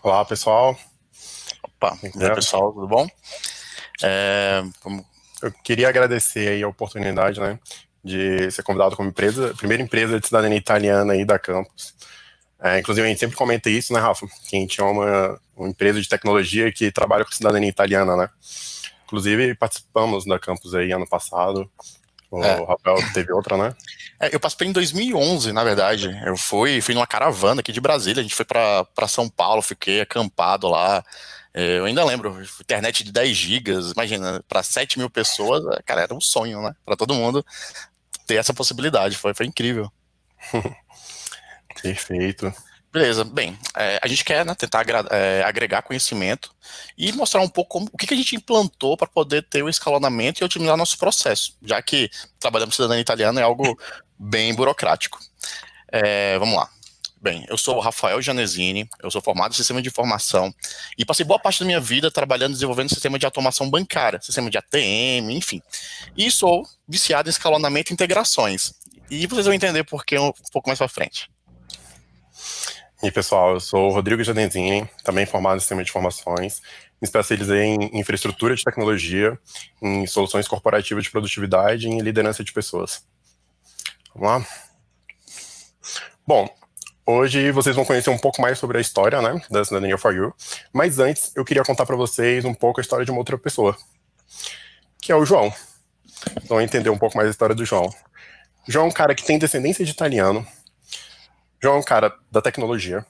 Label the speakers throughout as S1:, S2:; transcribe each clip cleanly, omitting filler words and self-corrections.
S1: Olá, pessoal.
S2: Opa, e aí, pessoal, tudo bom?
S1: Eu queria agradecer aí a oportunidade, né, de ser convidado como primeira empresa de cidadania italiana aí da Campus. Inclusive, a gente sempre comenta isso, né, Rafa? Que a gente é uma empresa de tecnologia que trabalha com cidadania italiana, né? Inclusive, participamos da Campus aí ano passado. O Rafael teve outra, né?
S2: Eu participei em 2011, na verdade. Eu fui numa caravana aqui de Brasília. A gente foi para São Paulo, fiquei acampado lá. Eu ainda lembro, internet de 10 gigas, imagina, para 7 mil pessoas, cara, era um sonho, né? Para todo mundo ter essa possibilidade. Foi incrível.
S1: Perfeito.
S2: Beleza, bem, a gente quer, né, tentar agregar conhecimento e mostrar um pouco o que a gente implantou para poder ter o escalonamento e otimizar nosso processo, já que trabalhando com cidadania italiana é algo bem burocrático. Vamos lá. Bem, eu sou o Rafael Janesini, eu sou formado em sistema de informação e passei boa parte da minha vida trabalhando desenvolvendo sistema de automação bancária, sistema de ATM, enfim. E sou viciado em escalonamento e integrações. E vocês vão entender por que um pouco mais para frente.
S1: E pessoal, eu sou o Rodrigo Janesini, também formado em sistema de informações, me especializei em infraestrutura de tecnologia, em soluções corporativas de produtividade e em liderança de pessoas. Vamos lá? Bom, hoje vocês vão conhecer um pouco mais sobre a história, né, da Cidadania for You, mas antes eu queria contar para vocês um pouco a história de uma outra pessoa, que é o João. Então, entender um pouco mais a história do João. João é um cara que tem descendência de italiano. João é um cara da tecnologia.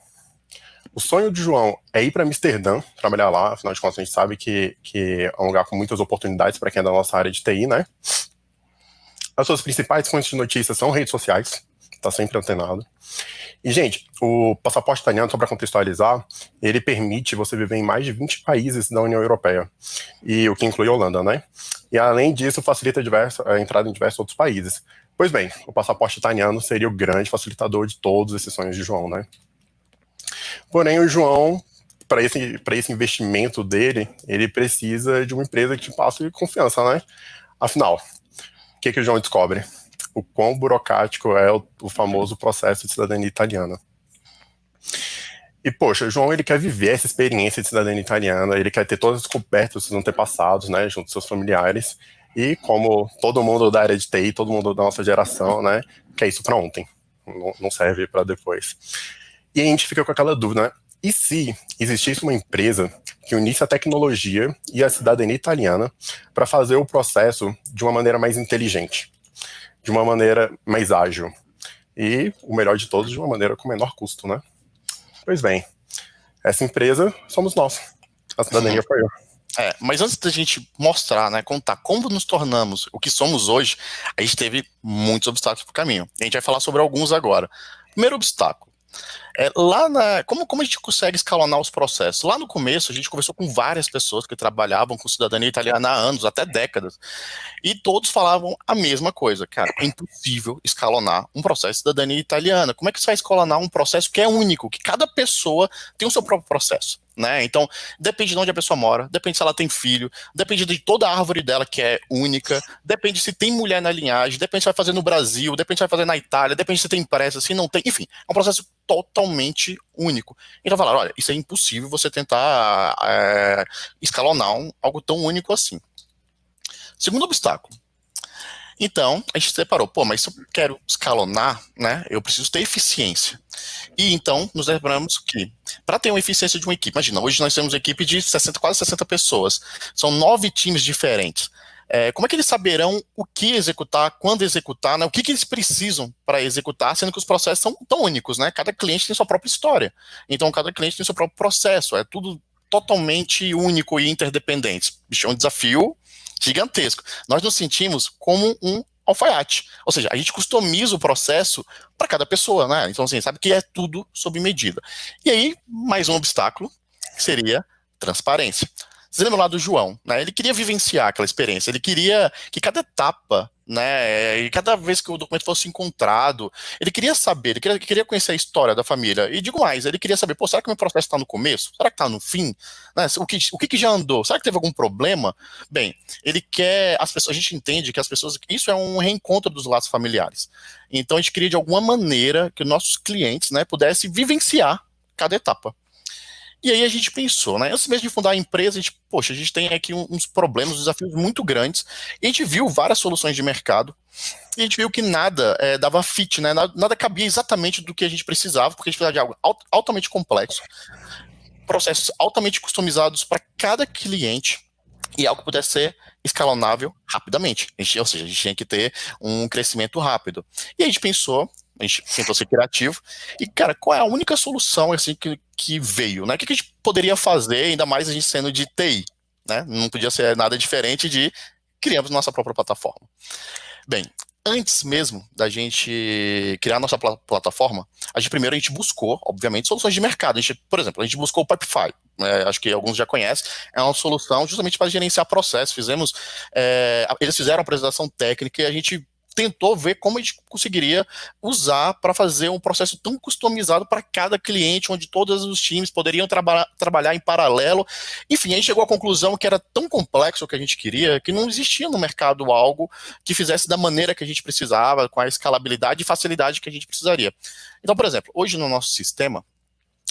S1: O sonho de João é ir para Amsterdã, trabalhar lá, afinal de contas a gente sabe que é um lugar com muitas oportunidades para quem é da nossa área de TI, né? As suas principais fontes de notícias são redes sociais, tá sempre antenado. E, gente, o passaporte italiano, só para contextualizar, ele permite você viver em mais de 20 países da União Europeia, e o que inclui a Holanda, né? E, além disso, facilita a entrada em diversos outros países. Pois bem, o passaporte italiano seria o grande facilitador de todos esses sonhos de João, né? Porém, o João, para esse investimento dele, ele precisa de uma empresa que te passe confiança, né? Afinal, o que o João descobre? O quão burocrático é o famoso processo de cidadania italiana. E, poxa, o João, ele quer viver essa experiência de cidadania italiana, ele quer ter todas as cobertas dos antepassados, né, junto com seus familiares, e como todo mundo da área de TI, todo mundo da nossa geração, né, quer isso para ontem, não serve para depois. E a gente fica com aquela dúvida, né, e se existisse uma empresa que unisse a tecnologia e a cidadania italiana para fazer o processo de uma maneira mais inteligente, de uma maneira mais ágil, e, o melhor de todos, de uma maneira com menor custo, né? Pois bem, essa empresa somos nós, a Cidadania for You.
S2: Mas antes da gente mostrar, né, contar como nos tornamos o que somos hoje, a gente teve muitos obstáculos pro caminho. A gente vai falar sobre alguns agora. Primeiro obstáculo. Como a gente consegue escalonar os processos? Lá no começo, a gente conversou com várias pessoas que trabalhavam com cidadania italiana há anos, até décadas, e todos falavam a mesma coisa. Cara, é impossível escalonar um processo de cidadania italiana. Como é que você vai escalonar um processo que é único, que cada pessoa tem o seu próprio processo? Né? Então, depende de onde a pessoa mora, depende se ela tem filho, depende de toda a árvore dela que é única, depende se tem mulher na linhagem, depende se vai fazer no Brasil, depende se vai fazer na Itália, depende se tem empresa, se não tem, enfim, é um processo totalmente único. Então, falaram, olha, isso é impossível você tentar escalonar algo tão único assim. Segundo obstáculo. Então, a gente separou, mas se eu quero escalonar, né, eu preciso ter eficiência. E então, nos lembramos que, para ter uma eficiência de uma equipe, imagina, hoje nós temos uma equipe de quase 60 pessoas, são 9 times diferentes. Como é que eles saberão o que executar, quando executar, né, o que eles precisam para executar, sendo que os processos são tão únicos, né? Cada cliente tem sua própria história. Então, cada cliente tem seu próprio processo, é tudo totalmente único e interdependente. Bicho, é um desafio gigantesco. Nós nos sentimos como um alfaiate, ou seja, a gente customiza o processo para cada pessoa, né? Então, assim, sabe que é tudo sob medida. E aí, mais um obstáculo, que seria transparência. Você lembra lá do João, né? Ele queria vivenciar aquela experiência, ele queria que cada etapa, né, e cada vez que o documento fosse encontrado, ele queria saber, ele queria conhecer a história da família. E digo mais, ele queria saber, será que o meu processo está no começo? Será que está no fim? Né? O que já andou? Será que teve algum problema? Bem, ele quer, a gente entende que as pessoas, isso é um reencontro dos laços familiares. Então a gente queria de alguma maneira que nossos clientes, né, pudessem vivenciar cada etapa. E aí a gente pensou, né? Antes mesmo de fundar a empresa, poxa, a gente tem aqui uns problemas, desafios muito grandes. E a gente viu várias soluções de mercado. E a gente viu que nada dava fit, né? Nada cabia exatamente do que a gente precisava, porque a gente precisava de algo altamente complexo, processos altamente customizados para cada cliente e algo que pudesse ser escalonável rapidamente. Ou seja, a gente tinha que ter um crescimento rápido. E a gente tentou ser criativo, e, cara, qual é a única solução assim, que veio? Né? O que a gente poderia fazer, ainda mais a gente sendo de TI? Né? Não podia ser nada diferente de criamos nossa própria plataforma. Bem, antes mesmo da gente criar nossa plataforma, primeiro a gente buscou, obviamente, soluções de mercado. Por exemplo, a gente buscou o Pipefy. Acho que alguns já conhecem, é uma solução justamente para gerenciar processos. Eles fizeram a apresentação técnica e a gente tentou ver como a gente conseguiria usar para fazer um processo tão customizado para cada cliente, onde todos os times poderiam trabalhar em paralelo. Enfim, a gente chegou à conclusão que era tão complexo o que a gente queria, que não existia no mercado algo que fizesse da maneira que a gente precisava, com a escalabilidade e facilidade que a gente precisaria. Então, por exemplo, hoje no nosso sistema,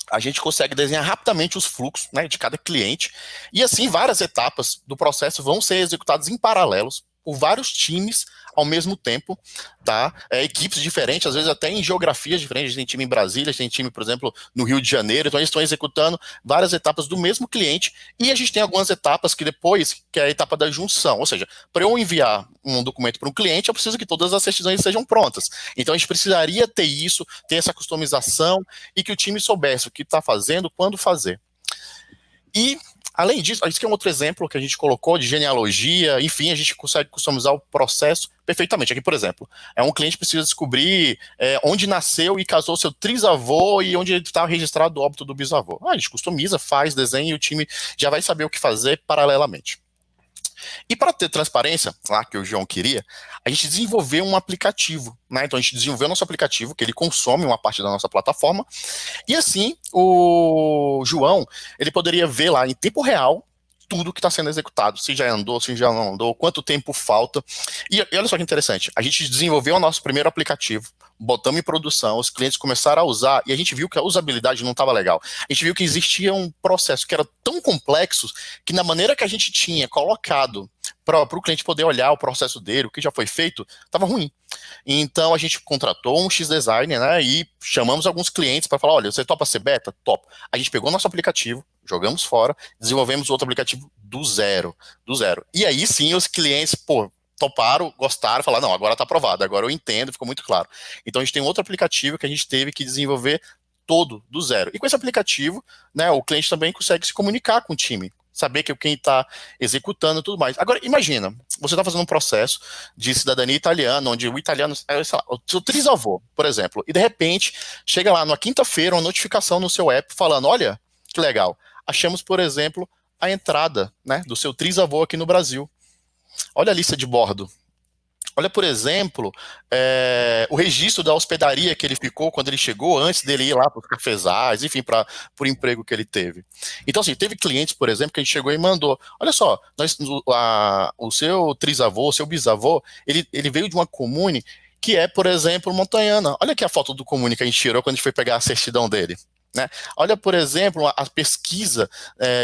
S2: a gente consegue desenhar rapidamente os fluxos, né, de cada cliente, e assim várias etapas do processo vão ser executadas em paralelos por vários times ao mesmo tempo, tá? Equipes diferentes, às vezes até em geografias diferentes. A gente tem time em Brasília, a gente tem time, por exemplo, no Rio de Janeiro. Então eles estão executando várias etapas do mesmo cliente, e a gente tem algumas etapas que depois, que é a etapa da junção. Ou seja, para eu enviar um documento para um cliente, eu preciso que todas as certidões estejam prontas. Então a gente precisaria ter isso, ter essa customização, e que o time soubesse o que está fazendo, quando fazer. E, além disso, isso aqui é um outro exemplo que a gente colocou de genealogia. Enfim, a gente consegue customizar o processo perfeitamente. Aqui, por exemplo, um cliente que precisa descobrir onde nasceu e casou seu trisavô e onde está registrado o óbito do bisavô. A gente customiza, faz, desenha, e o time já vai saber o que fazer paralelamente. E para ter transparência, lá que o João queria, a gente desenvolveu um aplicativo, né? Então a gente desenvolveu nosso aplicativo, que ele consome uma parte da nossa plataforma, e assim o João, ele poderia ver lá em tempo real tudo que está sendo executado, se já andou, se já não andou, quanto tempo falta. E olha só que interessante, a gente desenvolveu o nosso primeiro aplicativo, botamos em produção, os clientes começaram a usar, e a gente viu que a usabilidade não estava legal. A gente viu que existia um processo que era tão complexo, que na maneira que a gente tinha colocado para o cliente poder olhar o processo dele, o que já foi feito, estava ruim. Então a gente contratou um X-Designer, né, e chamamos alguns clientes para falar, olha, você topa ser beta? Top. A gente pegou nosso aplicativo, jogamos fora, desenvolvemos outro aplicativo do zero. E aí sim os clientes, toparam, gostaram, falaram, não, agora está aprovado, agora eu entendo, ficou muito claro. Então a gente tem outro aplicativo que a gente teve que desenvolver todo do zero. E com esse aplicativo, né, o cliente também consegue se comunicar com o time, saber que quem está executando e tudo mais. Agora, imagina, você está fazendo um processo de cidadania italiana, onde o italiano é, sei lá, o seu trisavô, por exemplo, e de repente chega lá na quinta-feira uma notificação no seu app falando, olha, que legal, achamos, por exemplo, a entrada, né, do seu trisavô aqui no Brasil. Olha a lista de bordo. Olha, por exemplo, o registro da hospedaria que ele ficou quando ele chegou, antes dele ir lá para os cafezais, enfim, para o emprego que ele teve. Então, assim, teve clientes, por exemplo, que a gente chegou e mandou, olha só, o seu trisavô, o seu bisavô, ele veio de uma comune que é, por exemplo, montanhana. Olha aqui a foto do comune que a gente tirou quando a gente foi pegar a certidão dele. Né? Olha, por exemplo, a pesquisa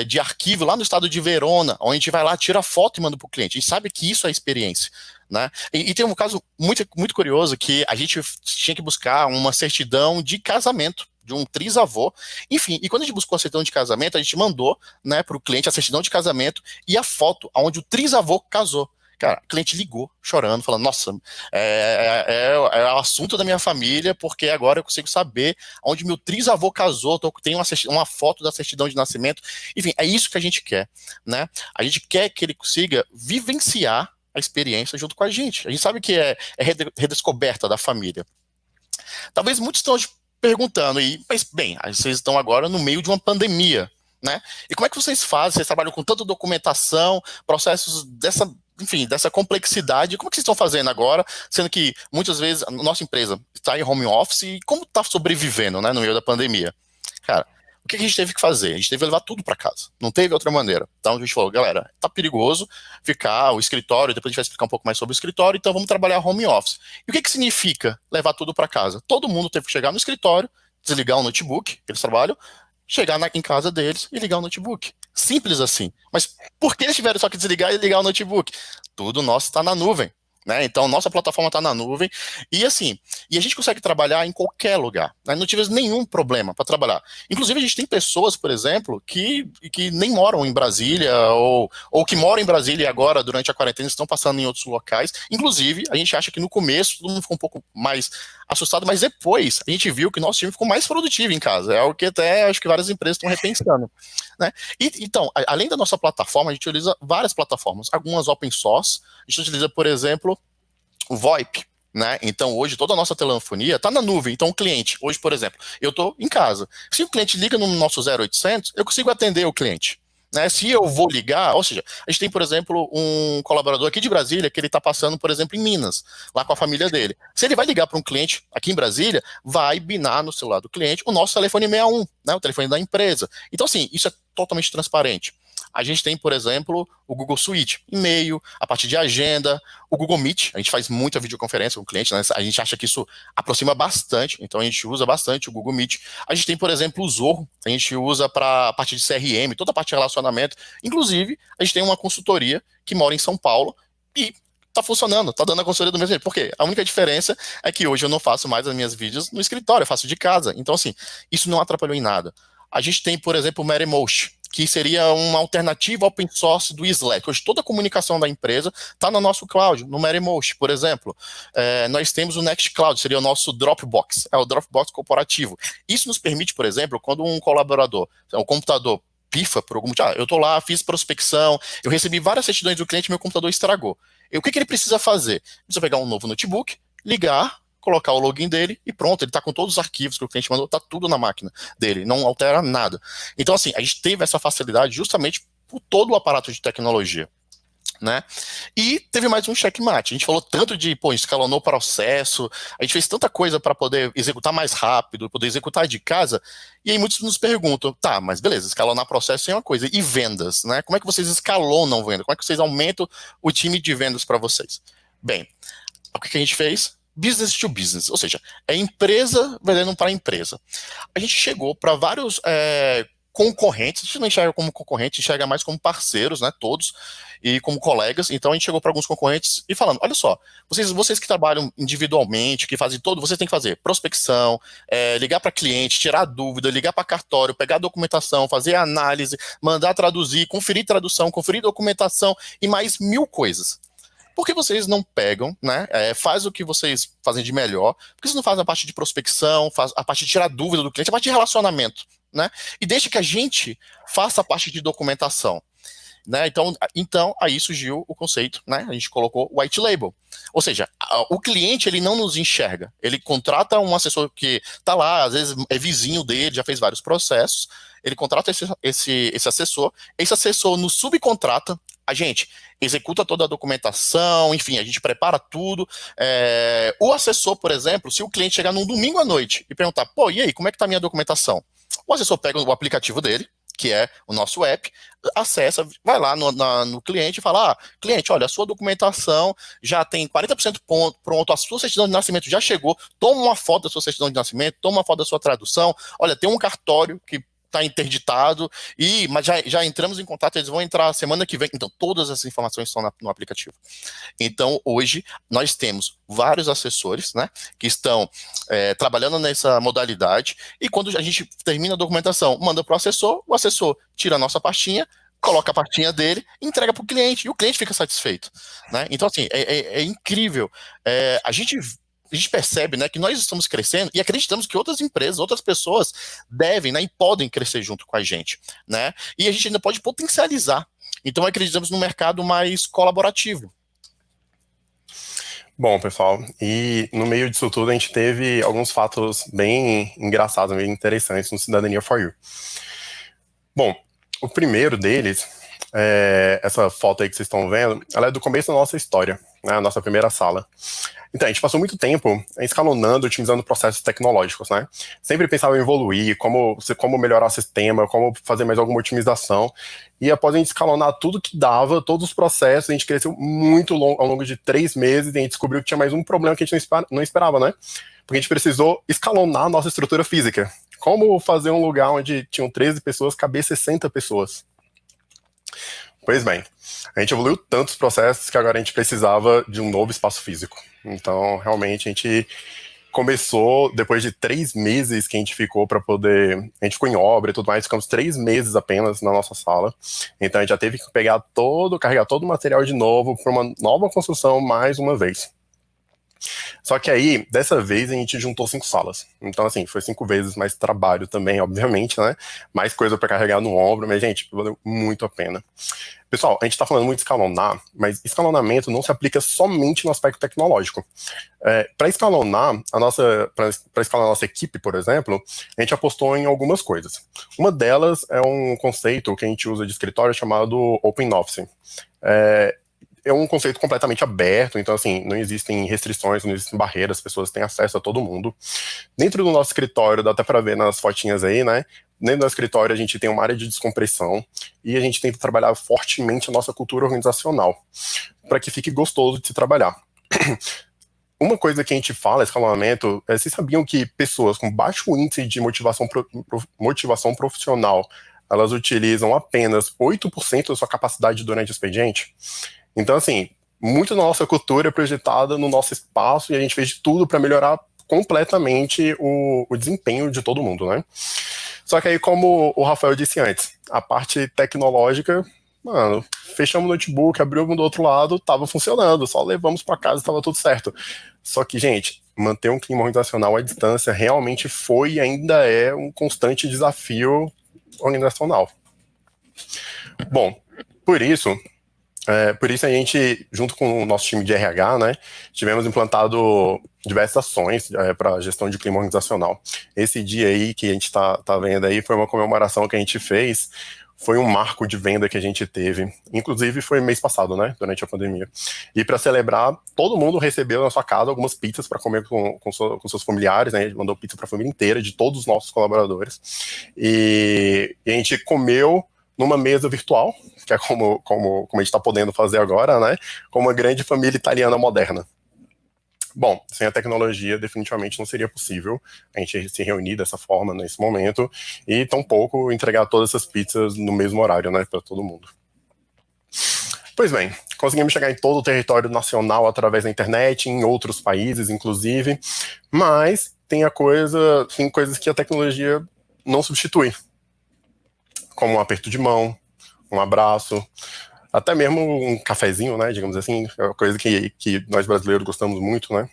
S2: de arquivo lá no estado de Verona, onde a gente vai lá, tira foto e manda para o cliente. A gente sabe que isso é experiência. Né? E tem um caso muito, muito curioso, que a gente tinha que buscar uma certidão de casamento de um trisavô. Enfim, e quando a gente buscou a certidão de casamento, a gente mandou, né, para o cliente a certidão de casamento e a foto onde o trisavô casou. Cara, o cliente ligou, chorando, falando, nossa, é o assunto da minha família, porque agora eu consigo saber onde meu trisavô casou, então tem uma foto da certidão de nascimento. Enfim, é isso que a gente quer, né? A gente quer que ele consiga vivenciar a experiência junto com a gente. A gente sabe que é redescoberta da família. Talvez muitos estão perguntando, mas bem, vocês estão agora no meio de uma pandemia, né? E como é que vocês fazem? Vocês trabalham com tanta documentação, processos dessa complexidade. Como é que vocês estão fazendo agora, sendo que muitas vezes a nossa empresa está em home office, e como está sobrevivendo, né, no meio da pandemia? Cara, o que a gente teve que fazer? A gente teve que levar tudo para casa. Não teve outra maneira. Então a gente falou, galera, tá perigoso ficar o escritório, depois a gente vai explicar um pouco mais sobre o escritório, então vamos trabalhar home office. E o que significa levar tudo para casa? Todo mundo teve que chegar no escritório, desligar o notebook que eles trabalham, chegar em casa deles e ligar o notebook. Simples assim. Mas por que eles tiveram só que desligar e ligar o notebook? Tudo nosso está na nuvem. Né? Então, nossa plataforma está na nuvem e assim, e a gente consegue trabalhar em qualquer lugar, né? Não tivemos nenhum problema para trabalhar. Inclusive, a gente tem pessoas, por exemplo, que nem moram em Brasília ou que moram em Brasília e agora, durante a quarentena, estão passando em outros locais. Inclusive, a gente acha que no começo todo mundo ficou um pouco mais assustado, mas depois a gente viu que nosso time ficou mais produtivo em casa. É algo que até acho que várias empresas estão repensando. Né? Então, além da nossa plataforma, a gente utiliza várias plataformas, algumas open source. A gente utiliza, por exemplo, o VoIP, né? Então, hoje, toda a nossa telefonia está na nuvem. Então, o cliente, hoje, por exemplo, eu estou em casa. Se o cliente liga no nosso 0800, eu consigo atender o cliente. Né? Se eu vou ligar, ou seja, a gente tem, por exemplo, um colaborador aqui de Brasília que ele está passando, por exemplo, em Minas, lá com a família dele. Se ele vai ligar para um cliente aqui em Brasília, vai binar no celular do cliente o nosso telefone 61, né? O telefone da empresa. Então, assim, isso é totalmente transparente. A gente tem, por exemplo, o Google Suite, e-mail, a parte de agenda, o Google Meet, a gente faz muita videoconferência com o cliente, né? A gente acha que isso aproxima bastante, então a gente usa bastante o Google Meet. A gente tem, por exemplo, o Zorro, a gente usa para a parte de CRM, toda a parte de relacionamento. Inclusive, a gente tem uma consultoria que mora em São Paulo e tá funcionando, tá dando a consultoria do mesmo jeito. Por quê? A única diferença é que hoje eu não faço mais as minhas vídeos no escritório, eu faço de casa. Então, assim, isso não atrapalhou em nada. A gente tem, por exemplo, o Mattermost, que seria uma alternativa open source do Slack. Hoje toda a comunicação da empresa está no nosso cloud, no Mattermost, por exemplo. Nós temos o Nextcloud, seria o nosso Dropbox, é o Dropbox corporativo. Isso nos permite, por exemplo, quando um colaborador, um computador pifa por algum motivo, eu estou lá, fiz prospecção, eu recebi várias certidões do cliente, meu computador estragou. O que ele precisa fazer? Precisa pegar um novo notebook, ligar, colocar o login dele e pronto, ele está com todos os arquivos que o cliente mandou, está tudo na máquina dele, não altera nada. Então, assim, a gente teve essa facilidade justamente por todo o aparato de tecnologia. Né? E teve mais um checkmate. A gente falou tanto de, escalonou o processo, a gente fez tanta coisa para poder executar mais rápido, poder executar de casa, e aí muitos nos perguntam, tá, mas beleza, escalonar processo é uma coisa, e vendas, né? Como é que vocês escalonam vendas? Como é que vocês aumentam o time de vendas para vocês? Bem, o que a gente fez? Business to business, ou seja, é empresa vendendo para empresa. A gente chegou para vários concorrentes, a gente não enxerga como concorrente, enxerga mais como parceiros, né, todos, e como colegas. Então a gente chegou para alguns concorrentes e falando, olha só, vocês que trabalham individualmente, que fazem tudo, vocês têm que fazer prospecção, ligar para cliente, tirar dúvida, ligar para cartório, pegar documentação, fazer análise, mandar traduzir, conferir tradução, conferir documentação e mais 1000 coisas. Por que vocês não pegam, né? Faz o que vocês fazem de melhor, por que vocês não fazem a parte de prospecção, faz a parte de tirar dúvida do cliente, a parte de relacionamento, né? E deixa que a gente faça a parte de documentação. Né? Então, aí surgiu o conceito, né? A gente colocou white label. Ou seja, o cliente ele não nos enxerga. Ele contrata um assessor que está lá, às vezes é vizinho dele, já fez vários processos. Ele contrata esse assessor nos subcontrata, a gente executa toda a documentação, enfim, a gente prepara tudo. O assessor, por exemplo, se o cliente chegar num domingo à noite e perguntar, e aí, como é que está a minha documentação? O assessor pega o aplicativo dele, que é o nosso app, acessa, vai lá no cliente e fala, cliente, olha, a sua documentação já tem 40% pronto, a sua certidão de nascimento já chegou, toma uma foto da sua certidão de nascimento, toma uma foto da sua tradução, olha, tem um cartório que está interditado, mas já entramos em contato, eles vão entrar semana que vem. Então, todas essas informações estão no aplicativo. Então, hoje, nós temos vários assessores, né, que estão trabalhando nessa modalidade, e quando a gente termina a documentação, manda para o assessor tira a nossa pastinha, coloca a pastinha dele, entrega para o cliente, e o cliente fica satisfeito. Né? Então, assim, é incrível. A gente percebe, né, que nós estamos crescendo e acreditamos que outras empresas, outras pessoas devem, né, e podem crescer junto com a gente, né? E a gente ainda pode potencializar. Então acreditamos num mercado mais colaborativo.
S1: Bom, pessoal, e no meio disso tudo a gente teve alguns fatos bem engraçados, bem interessantes no Cidadania for You. Bom, o primeiro deles, essa foto aí que vocês estão vendo, ela é do começo da nossa história, né, a nossa primeira sala. Então, a gente passou muito tempo escalonando, otimizando processos tecnológicos, né? Sempre pensava em evoluir, como melhorar o sistema, como fazer mais alguma otimização. E após a gente escalonar tudo que dava, todos os processos, a gente cresceu muito ao longo de 3 meses e a gente descobriu que tinha mais um problema que a gente não esperava, né? Porque a gente precisou escalonar a nossa estrutura física. como fazer um lugar onde tinham 13 pessoas caber 60 pessoas? Pois bem, a gente evoluiu tantos processos que agora a gente precisava de um novo espaço físico. Então, realmente, a gente começou, depois de 3 meses que a gente ficou para poder... A gente ficou em obra e tudo mais, ficamos 3 meses apenas na nossa sala. Então, a gente já teve que carregar todo o material de novo para uma nova construção mais uma vez. Só que aí, dessa vez, a gente juntou 5 salas. Então, assim, foi 5 vezes mais trabalho também, obviamente, né? Mais coisa para carregar no ombro, mas, gente, valeu muito a pena. Pessoal, a gente está falando muito de escalonar, mas escalonamento não se aplica somente no aspecto tecnológico. Para escalonar para escalar a nossa equipe, por exemplo, a gente apostou em algumas coisas. Uma delas é um conceito que a gente usa de escritório chamado Open Office. É um conceito completamente aberto, então, assim, não existem restrições, não existem barreiras, as pessoas têm acesso a todo mundo. Dentro do nosso escritório, dá até para ver nas fotinhas aí, né? Dentro do escritório, a gente tem uma área de descompressão e a gente tenta trabalhar fortemente a nossa cultura organizacional, para que fique gostoso de se trabalhar. Uma coisa que a gente fala, escalonamento, vocês sabiam que pessoas com baixo índice de motivação profissional, elas utilizam apenas 8% da sua capacidade durante o expediente? Então, assim, muito da nossa cultura é projetada no nosso espaço e a gente fez de tudo para melhorar completamente o desempenho de todo mundo, né? Só que aí, como o Rafael disse antes, a parte tecnológica, mano, fechamos o notebook, abrimos do outro lado, tava funcionando, só levamos para casa e tava tudo certo. Só que, gente, manter um clima organizacional à distância realmente foi e ainda é um constante desafio organizacional. Bom, por isso a gente, junto com o nosso time de RH, né, tivemos implantado diversas ações para gestão de clima organizacional. Esse dia aí que a gente tá vendo aí foi uma comemoração que a gente fez, foi um marco de venda que a gente teve, inclusive foi mês passado, né, durante a pandemia. E para celebrar, todo mundo recebeu na sua casa algumas pizzas para comer com seus familiares, né, a gente mandou pizza para a família inteira, de todos os nossos colaboradores, e a gente comeu numa mesa virtual, que é como a gente está podendo fazer agora, né? Como uma grande família italiana moderna. Bom, sem a tecnologia definitivamente não seria possível a gente se reunir dessa forma nesse momento e tampouco entregar todas essas pizzas no mesmo horário, né, para todo mundo. Pois bem, conseguimos chegar em todo o território nacional através da internet, em outros países, inclusive, mas tem coisas que a tecnologia não substitui, como um aperto de mão, um abraço, até mesmo um cafezinho, né, digamos assim, é uma coisa que nós brasileiros gostamos muito, né.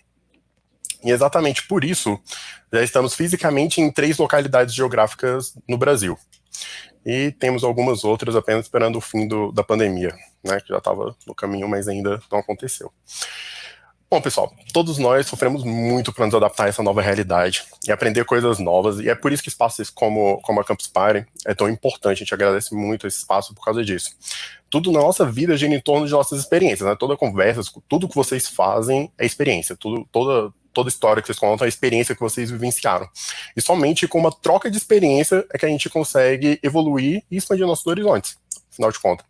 S1: E exatamente por isso, já estamos fisicamente em 3 localidades geográficas no Brasil. E temos algumas outras apenas esperando o fim da pandemia, né, que já estava no caminho, mas ainda não aconteceu. Bom, pessoal, todos nós sofremos muito para nos adaptar a essa nova realidade e aprender coisas novas, e é por isso que espaços como a Campus Party é tão importante. A gente agradece muito esse espaço por causa disso. Tudo na nossa vida gira em torno de nossas experiências, né? Toda conversa, tudo que vocês fazem é experiência, toda história que vocês contam é a experiência que vocês vivenciaram. E somente com uma troca de experiência é que a gente consegue evoluir e expandir nossos horizontes, afinal de contas.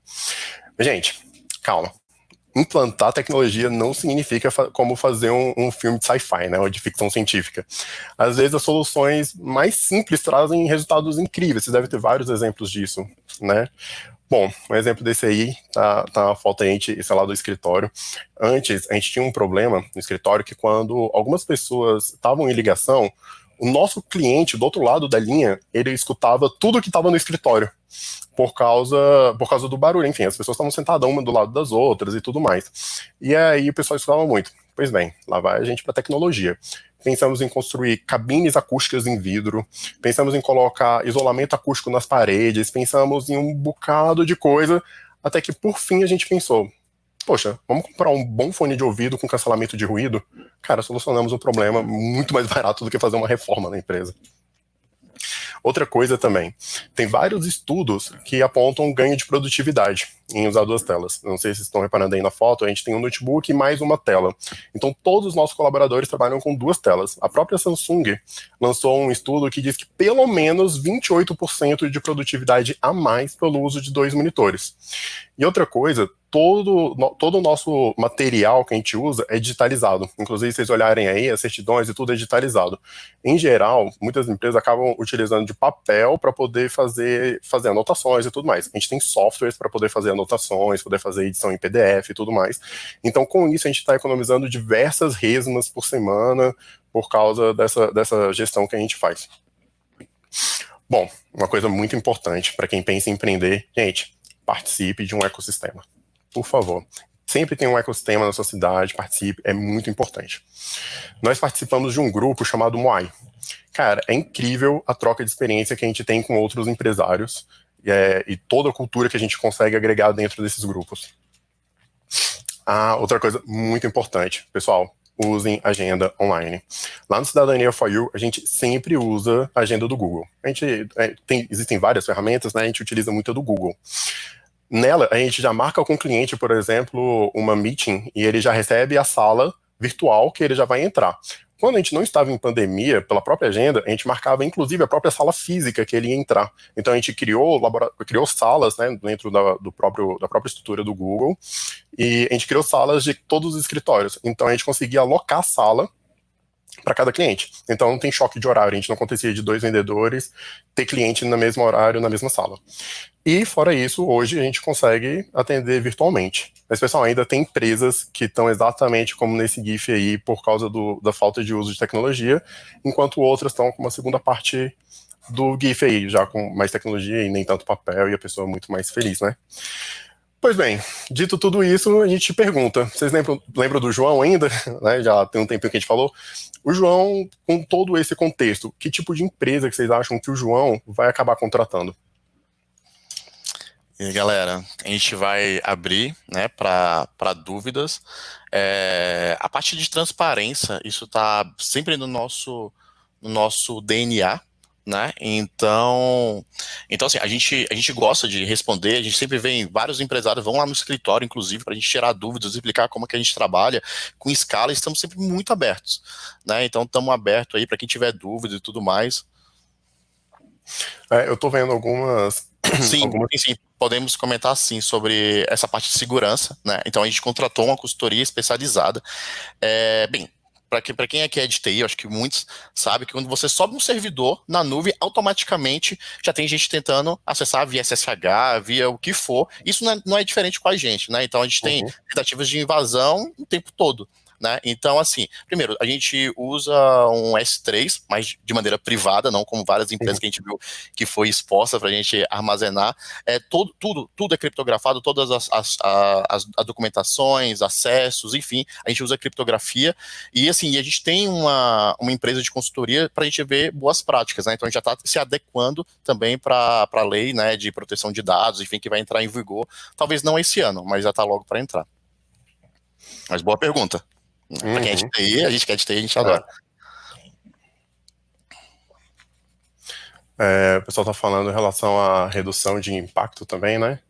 S1: Gente, calma. Implantar tecnologia não significa como fazer um filme de sci-fi, né, ou de ficção científica. Às vezes as soluções mais simples trazem resultados incríveis, vocês devem ter vários exemplos disso, né. Bom, um exemplo desse aí, tá a foto aí, esse é lá do escritório. Antes, a gente tinha um problema no escritório que quando algumas pessoas estavam em ligação, o nosso cliente, do outro lado da linha, ele escutava tudo que estava no escritório, por causa do barulho, enfim, as pessoas estavam sentadas uma do lado das outras e tudo mais. E aí o pessoal escutava muito. Pois bem, lá vai a gente para tecnologia. Pensamos em construir cabines acústicas em vidro, pensamos em colocar isolamento acústico nas paredes, pensamos em um bocado de coisa, até que por fim a gente pensou, poxa, vamos comprar um bom fone de ouvido com cancelamento de ruído? Cara, solucionamos um problema muito mais barato do que fazer uma reforma na empresa. Outra coisa também, tem vários estudos que apontam ganho de produtividade em usar 2 telas. Não sei se vocês estão reparando aí na foto, a gente tem um notebook e mais uma tela. Então todos os nossos colaboradores trabalham com 2 telas. A própria Samsung lançou um estudo que diz que pelo menos 28% de produtividade a mais pelo uso de 2 monitores. E outra coisa, todo o nosso material que a gente usa é digitalizado. Inclusive, se vocês olharem aí, as certidões e tudo é digitalizado. Em geral, muitas empresas acabam utilizando de papel para poder fazer anotações e tudo mais. A gente tem softwares para poder fazer anotações, poder fazer edição em PDF e tudo mais. Então, com isso, a gente está economizando diversas resmas por semana por causa dessa gestão que a gente faz. Bom, uma coisa muito importante para quem pensa em empreender, gente, participe de um ecossistema. Por favor, sempre tem um ecossistema na sua cidade, participe, é muito importante. Nós participamos de um grupo chamado Moai. Cara, é incrível a troca de experiência que a gente tem com outros empresários e toda a cultura que a gente consegue agregar dentro desses grupos. Outra coisa muito importante, pessoal, usem agenda online. Lá no Cidadania for You, a gente sempre usa a agenda do Google. Existem várias ferramentas, né? A gente utiliza muito a do Google. Nela, a gente já marca com o cliente, por exemplo, uma meeting, e ele já recebe a sala virtual que ele já vai entrar. Quando a gente não estava em pandemia, pela própria agenda, a gente marcava, inclusive, a própria sala física que ele ia entrar. Então, a gente criou salas, né, dentro da própria estrutura do Google, e a gente criou salas de todos os escritórios. Então, a gente conseguia alocar a sala para cada cliente. Então, não tem choque de horário. A gente não acontecia de 2 vendedores ter cliente no mesmo horário, na mesma sala. E, fora isso, hoje a gente consegue atender virtualmente. Mas, pessoal, ainda tem empresas que estão exatamente como nesse GIF aí, por causa da falta de uso de tecnologia, enquanto outras estão com uma segunda parte do GIF aí, já com mais tecnologia e nem tanto papel, e a pessoa muito mais feliz, né? Pois bem, dito tudo isso, a gente pergunta, vocês lembram do João ainda? Né, já tem um tempinho que a gente falou. O João, com todo esse contexto, que tipo de empresa que vocês acham que o João vai acabar contratando?
S2: E galera, a gente vai abrir, né, para dúvidas. A parte de transparência, isso está sempre no nosso DNA, né? Então assim, a gente gosta de responder, a gente sempre vê vários empresários vão lá no escritório, inclusive, para a gente tirar dúvidas, explicar como é que a gente trabalha com escala, e estamos sempre muito abertos, né? Então estamos abertos aí para quem tiver dúvida e tudo mais.
S1: Eu tô vendo algumas...
S2: Sim, podemos comentar sim sobre essa parte de segurança, né? Então a gente contratou uma consultoria especializada. Bem, para quem aqui é de TI, eu acho que muitos sabem que quando você sobe um servidor na nuvem, automaticamente já tem gente tentando acessar via SSH, via o que for. Isso não é diferente com a gente, né? Então a gente tem tentativas de invasão o tempo todo, né? Então, assim, primeiro, a gente usa um S3, mas de maneira privada, não como várias empresas que a gente viu que foi exposta para a gente armazenar. Tudo é criptografado, todas as documentações, acessos, enfim, a gente usa criptografia. E, assim, a gente tem uma empresa de consultoria para a gente ver boas práticas, né? Então, a gente já está se adequando também para a lei, né, de proteção de dados, enfim, que vai entrar em vigor, talvez não esse ano, mas já está logo para entrar. Mas boa pergunta. Pra quem é de TI, a gente quer de TI, a gente adora.
S1: O pessoal está falando em relação à redução de impacto também, né?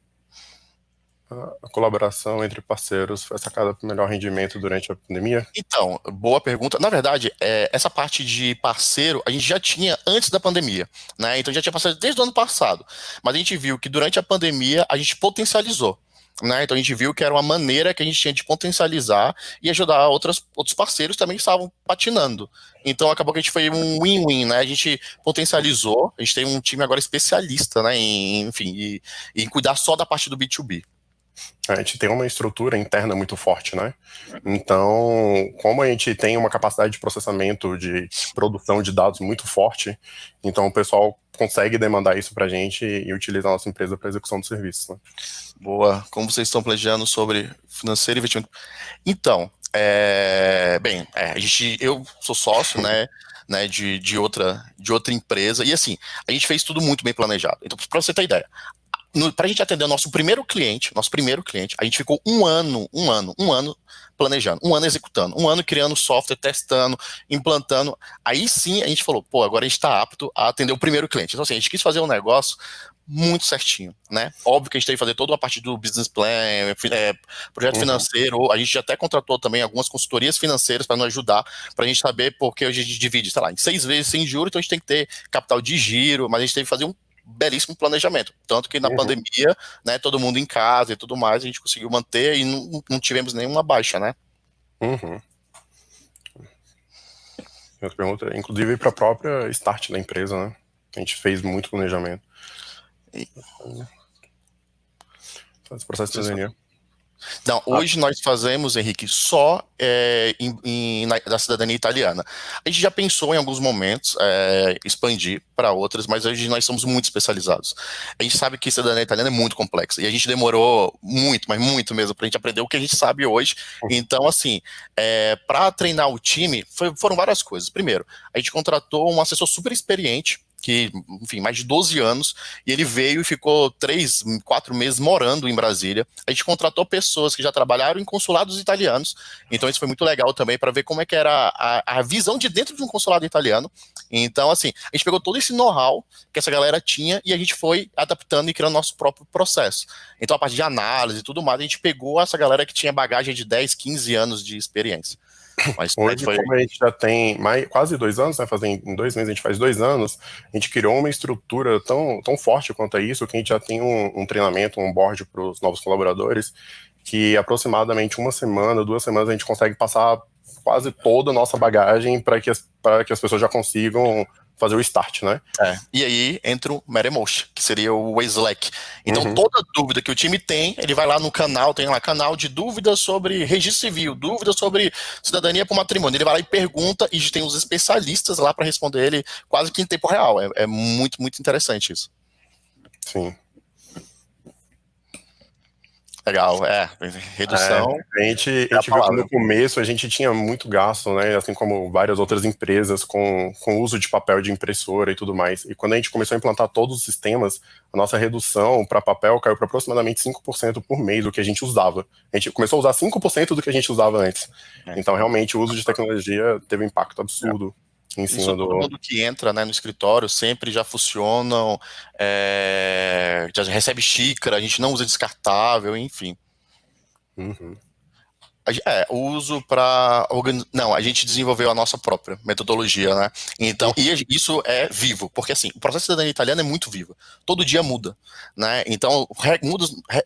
S1: A colaboração entre parceiros foi sacada para melhor rendimento durante a pandemia?
S2: Então, boa pergunta. Na verdade, essa parte de parceiro a gente já tinha antes da pandemia, né? Então já tinha passado desde o ano passado. Mas a gente viu que durante a pandemia a gente potencializou. Né? Então a gente viu que era uma maneira que a gente tinha de potencializar e ajudar outros parceiros também que estavam patinando. Então acabou que a gente foi um win-win, né? A gente potencializou, a gente tem um time agora especialista, né? Em cuidar só da parte do B2B.
S1: A gente tem uma estrutura interna muito forte, né? Então, como a gente tem uma capacidade de processamento, de produção de dados muito forte, então o pessoal consegue demandar isso para a gente e utilizar a nossa empresa para execução do serviço. Né?
S2: Boa. Como vocês estão planejando sobre financeiro e investimento? Então, eu sou sócio, né, de outra empresa, e assim, a gente fez tudo muito bem planejado. Então, para você ter ideia, para a gente atender o nosso primeiro cliente, a gente ficou um ano planejando, um ano executando, um ano criando software, testando, implantando. Aí sim a gente falou, agora a gente está apto a atender o primeiro cliente. Então assim, a gente quis fazer um negócio muito certinho, né? Óbvio que a gente tem que fazer toda a parte do business plan, projeto financeiro, a gente até contratou também algumas consultorias financeiras para nos ajudar, para a gente saber porque a gente divide, sei lá, em 6 vezes sem juros, então a gente tem que ter capital de giro, mas a gente teve que fazer belíssimo planejamento. Tanto que na pandemia, né, todo mundo em casa e tudo mais, a gente conseguiu manter e não tivemos nenhuma baixa, né?
S1: Uhum. Outra pergunta, inclusive para a própria start da empresa, né? A gente fez muito planejamento. Esse processo de cidadania.
S2: Não, hoje nós fazemos, Henrique, só da cidadania italiana. A gente já pensou em alguns momentos expandir para outras, mas hoje nós somos muito especializados. A gente sabe que cidadania italiana é muito complexa e a gente demorou muito, mas muito mesmo, para a gente aprender o que a gente sabe hoje. Então, assim, para treinar o time, foram várias coisas. Primeiro, a gente contratou um assessor super experiente, que, enfim, mais de 12 anos, e ele veio e ficou 3, 4 meses morando em Brasília. A gente contratou pessoas que já trabalharam em consulados italianos, então isso foi muito legal também para ver como é que era a visão de dentro de um consulado italiano. Então, assim, a gente pegou todo esse know-how que essa galera tinha e a gente foi adaptando e criando nosso próprio processo. Então, a parte de análise e tudo mais, a gente pegou essa galera que tinha bagagem de 10, 15 anos de experiência. Mas
S1: hoje, como a gente já tem quase 2 anos, né, em 2 meses a gente faz 2 anos, a gente criou uma estrutura tão forte quanto a isso, que a gente já tem um treinamento, um board para os novos colaboradores, que aproximadamente 1 semana, 2 semanas a gente consegue passar quase toda a nossa bagagem para que as pessoas já consigam fazer o start, né?
S2: E aí entra o Mattermost, que seria o Slack. Então, toda dúvida que o time tem, ele vai lá no canal, tem lá canal de dúvidas sobre registro civil, dúvidas sobre cidadania para o matrimônio. Ele vai lá e pergunta, e tem os especialistas lá para responder ele quase que em tempo real. É muito, muito interessante isso.
S1: Sim.
S2: Legal, redução.
S1: A gente viu que no começo a gente tinha muito gasto, né, assim como várias outras empresas, com o uso de papel de impressora e tudo mais. E quando a gente começou a implantar todos os sistemas, a nossa redução para papel caiu para aproximadamente 5% por mês do que a gente usava. A gente começou a usar 5% do que a gente usava antes. Então, realmente, o uso de tecnologia teve um impacto absurdo. Em cima
S2: isso, todo mundo que entra, né, no escritório sempre já funcionam, já recebe xícara, a gente não usa descartável, enfim. O uso para... Não, a gente desenvolveu a nossa própria metodologia, né? Então, e isso é vivo, porque assim, o processo de cidadania italiana é muito vivo. Todo dia muda, né? Então,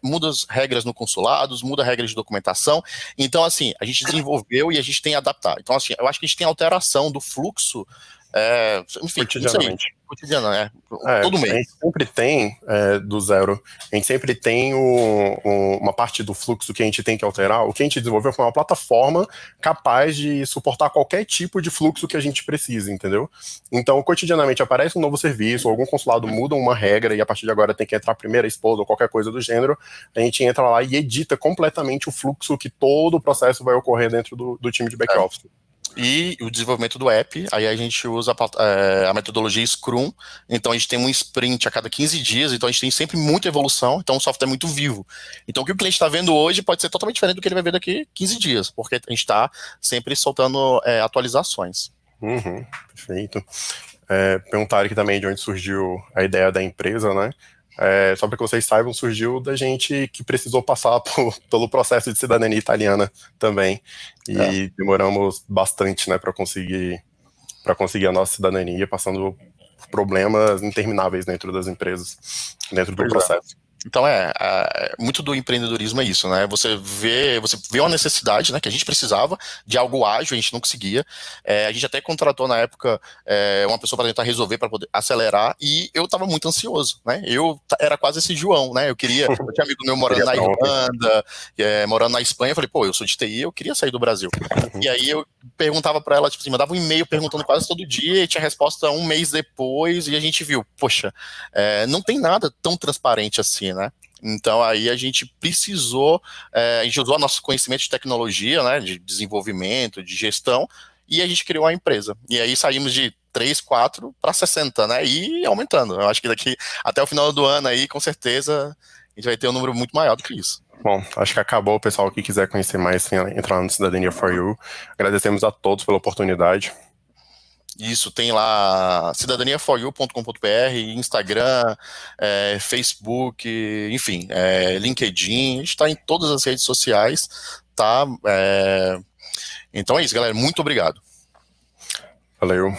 S2: muda as regras no consulados, muda regras de documentação. Então, assim, a gente desenvolveu e a gente tem que adaptar. Então, assim, eu acho que a gente tem alteração do fluxo, enfim,
S1: cotidianamente.
S2: Cotidiano, todo mês.
S1: A gente sempre tem, do zero, a gente sempre tem uma parte do fluxo que a gente tem que alterar. O que a gente desenvolveu foi uma plataforma capaz de suportar qualquer tipo de fluxo que a gente precise, entendeu? Então, cotidianamente aparece um novo serviço, algum consulado muda uma regra e a partir de agora tem que entrar a primeira esposa ou qualquer coisa do gênero, a gente entra lá e edita completamente o fluxo que todo o processo vai ocorrer dentro do time de back-office.
S2: E o desenvolvimento do app, aí a gente usa a metodologia Scrum, então a gente tem um sprint a cada 15 dias, então a gente tem sempre muita evolução, então o software é muito vivo. Então o que o cliente está vendo hoje pode ser totalmente diferente do que ele vai ver daqui 15 dias, porque a gente está sempre soltando atualizações.
S1: Perfeito. Perguntaram aqui também de onde surgiu a ideia da empresa, né? Só para que vocês saibam, surgiu da gente que precisou passar pelo processo de cidadania italiana também. E demoramos bastante, né, para conseguir a nossa cidadania, passando por problemas intermináveis dentro das empresas, dentro do processo.
S2: Então, muito do empreendedorismo é isso, né? Você vê uma necessidade, né, que a gente precisava de algo ágil, a gente não conseguia. A gente até contratou na época uma pessoa para tentar resolver, para poder acelerar, e eu estava muito ansioso, né? Eu era quase esse João, né? Eu tinha amigo meu morando na Irlanda, morando na Espanha, eu falei, pô, eu sou de TI, eu queria sair do Brasil. E aí eu perguntava para ela, tipo assim, mandava um e-mail perguntando quase todo dia, e tinha resposta 1 mês depois, e a gente viu, poxa, não tem nada tão transparente assim, né? Então aí a gente precisou, a gente usou nosso conhecimento de tecnologia, né, de desenvolvimento, de gestão, e a gente criou a empresa. E aí saímos de 3, 4 para 60, né, e aumentando. Eu acho que daqui até o final do ano aí, com certeza, a gente vai ter um número muito maior do que isso.
S1: Bom, acho que acabou. O pessoal que quiser conhecer mais, entrar no Cidadania for You. Agradecemos a todos pela oportunidade.
S2: Isso, tem lá cidadaniaforyou.com.br, Instagram, Facebook, enfim, LinkedIn, a gente está em todas as redes sociais, tá? Então é isso, galera, muito obrigado.
S1: Valeu.